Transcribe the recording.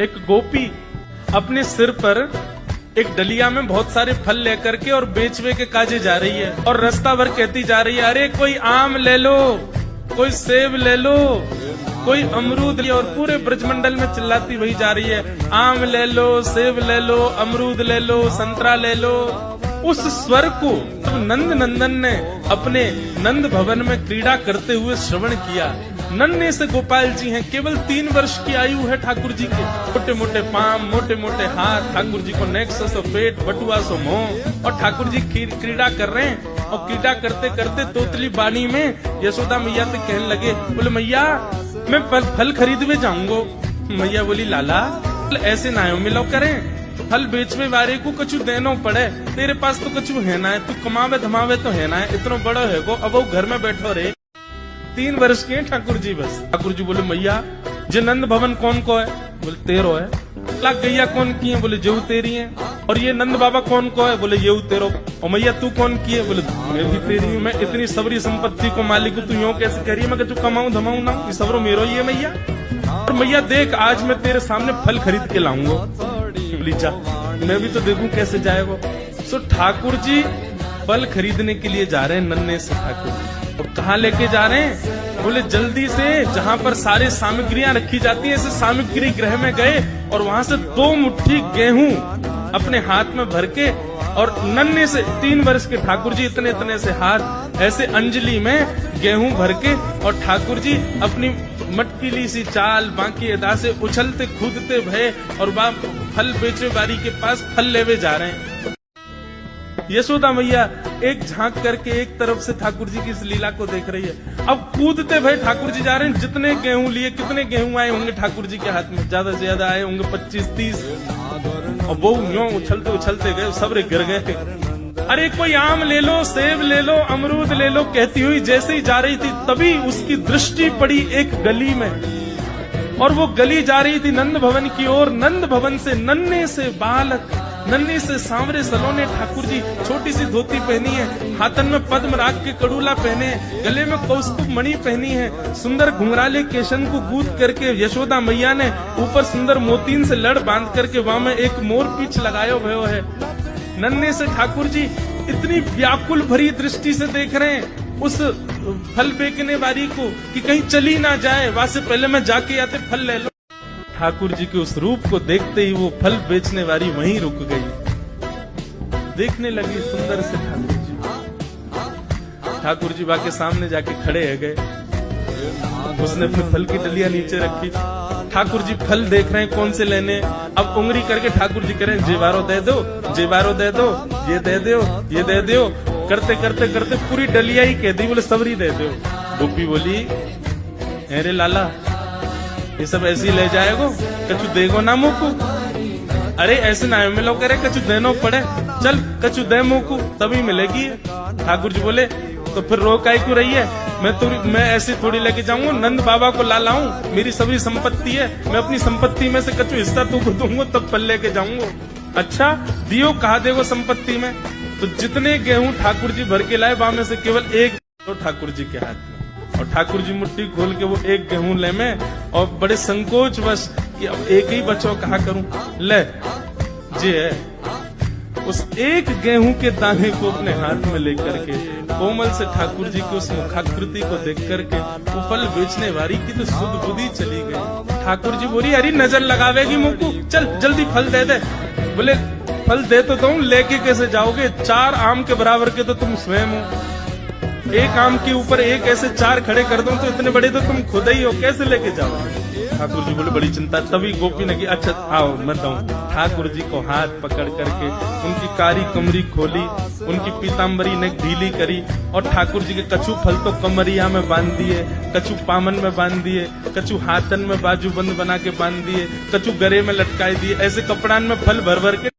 एक गोपी अपने सिर पर एक डलिया में बहुत सारे फल लेकर के और बेचवे के काजे जा रही है और रास्ता भर कहती जा रही है, अरे कोई आम ले लो, कोई सेब ले लो, कोई अमरूद ले, और पूरे ब्रजमंडल में चिल्लाती वही जा रही है, आम ले लो, सेब ले लो, अमरूद ले लो, संतरा ले लो। उस स्वर को नंद नंदन ने अपने नंद भवन में क्रीड़ा करते हुए श्रवण किया। नन्हे से गोपाल जी हैं, केवल 3 वर्ष की आयु है ठाकुर जी के। मोटे मोटे पाम, मोटे मोटे हाथ, ठाकुर जी को नेक्स सो पेट, बटुआ सो मुंह, और ठाकुर जी क्रीड़ा कर रहे हैं। और क्रीड़ा करते करते तोतली बानी में यशोदा मैया से कहने लगे, बोले मैया मैं फल खरीदने जाऊंगा। मैया बोली, लाला ऐसे नायो मिलो करें, फल बेचवे वाले को कछु देनो पड़े, तेरे पास तो कछु है ना है, तू कमावे धमावे तो है ना है, इतना बड़ा है वो, अब वो घर में बैठो रे। 3 वर्ष के ठाकुर जी बस। ठाकुर जी बोले, मैया जे नंद भवन कौन को है? बोले 13 है। लाख गैया कौन की है? बोले जेऊ तेरी है। और ये नंद बाबा कौन को है? बोले येऊ तेरो। और मैया तू कौन की है? बोले मैं भी तेरी हूँ। मैं इतनी सबरी संपत्ति को मालिक तू यूं कैसे कह रही है? मैं कछु कमाऊं धमाऊं ना, ये सबरो मेरो ही है मैया। और मैया देख आज मैं तेरे सामने फल खरीद के लाऊंगा। जा मैं भी तो देखूं कैसे जाएगा। सो ठाकुर जी फल खरीदने के लिए जा रहे हैं नन्हे से ठाकुर जी। और कहाँ लेके जा रहे हैं? बोले जल्दी से जहाँ पर सारी सामग्रियां रखी जाती हैं, ऐसे सामग्री गृह में गए और वहां से 2 मुट्ठी गेहूं अपने हाथ में भर के, और नन्हे से 3 वर्ष के ठाकुर जी इतने इतने से हाथ ऐसे अंजलि में गेहूं भर के, और ठाकुर जी अपनी मटकीली सी चाल बाकी अदा से उछलते कूदते भय और बाप फल बेचे बारी के पास फल लेवे जा रहे हैं। यशोदा मैया एक झांक करके एक तरफ से ठाकुर जी की इस लीला को देख रही है। अब कूदते भय ठाकुर जी जा रहे हैं। जितने गेहूं लिए, कितने गेहूं आए होंगे ठाकुर जी के हाथ में? ज्यादा से ज्यादा आए होंगे 25-30। और वो यूं उछलते उछलते गए, सब गिर गए। अरे कोई आम ले लो, सेब ले लो, अमरूद ले लो कहती हुई जैसे ही जा रही थी, तभी उसकी दृष्टि पड़ी एक गली में, और वो गली जा रही थी नंद भवन की ओर। नंद भवन से नन्हे से बालक, नन्हे से सांवरे सलोने ठाकुर जी, छोटी सी धोती पहनी है, हाथन में पद्म राग के कड़ूला पहने, गले में कौस्तुभ मणि पहनी है, सुंदर घुंघराले केशन को गूंथ करके यशोदा मैया ने ऊपर सुंदर मोतीन से लड़ बांध करके वहां में एक मोर पीछ लगायो भयो है। नन्हे से ठाकुर जी इतनी व्याकुल भरी दृष्टि से देख रहे हैं उस फल बेचने वाली को कि कहीं चली ना जाए, वहां से पहले मैं जाके आते फल ले लो। ठाकुर जी के उस रूप को देखते ही वो फल बेचने वाली वहीं रुक गई। देखने लगी सुंदर से ठाकुर जी। ठाकुर जी बाके सामने जाके खड़े है गए। उसने अपने फल की डलिया नीचे रखी। ठाकुर जी फल देख रहे हैं कौन से लेने। अब उंगली करके ठाकुर जी कह रहे हैं, जेवारो दे दो, जेवारो दे दो, ये दे दो, ये दे दो। करते करते करते पूरी डलिया ही कह दी। बोले सबरी दे दो। गोपी बोली, अरे लाला ये सब ऐसे ही ले जाएगो, कछु देगो ना मुकू? अरे ऐसे ना मिलो करे, कछु देनो पड़े, चल कछु दे मुकू तभी मिलेगी। ठाकुर जी बोले, तो फिर रो काहे क्यों रही है? मैं ऐसे थोड़ी लेके जाऊंगा, नंद बाबा को ला लाऊं, मेरी सभी संपत्ति है, मैं अपनी संपत्ति में से कछु हिस्सा तुमको दूंगा तब फल लेके जाऊंगा। अच्छा दियो, कहा देगो संपत्ति में? तो जितने गेहूं ठाकुर जी भर के लाए, वहां में से केवल एक तो ठाकुर जी के हाथ में, और ठाकुर जी मुट्ठी खोल के वो एक गेहूं ले में, और बड़े संकोच बस कि अब एक ही बचो, कहा करूं, ले जे है। उस एक गेहूं के दाने को अपने हाथ में लेकर के कोमल से ठाकुर जी की उस मुखाकृति को देख करके वो फल बेचने वाली की तो सुध बुद्धि चली गई। ठाकुर जी बोली, अरे नजर लगावेगी मुझको, चल जल्दी फल दे दे। बोले फल दे तो तुम, लेके कैसे जाओगे? 4 आम के बराबर के तो तुम स्वयं हो। एक आम के ऊपर एक ऐसे 4 खड़े कर दो तो इतने बड़े तो तुम खुद ही हो, कैसे लेके जाओगे? ठाकुर जी बोले बड़ी चिंता। तभी गोपी ने की, अच्छा आओ मैं दूं। ठाकुर जी को हाथ पकड़ करके उनकी कारी कमरी खोली, उनकी पीताम्बरी ने ढीली करी, और ठाकुर जी के कछु फल तो कमरिया में बांध दिए, कछु पामन में बांध दिए, कछु हाथन में बाजू बंद बना के बांध दिए, कछु गले में लटकाई दिए। ऐसे कपड़ान में फल भर भर के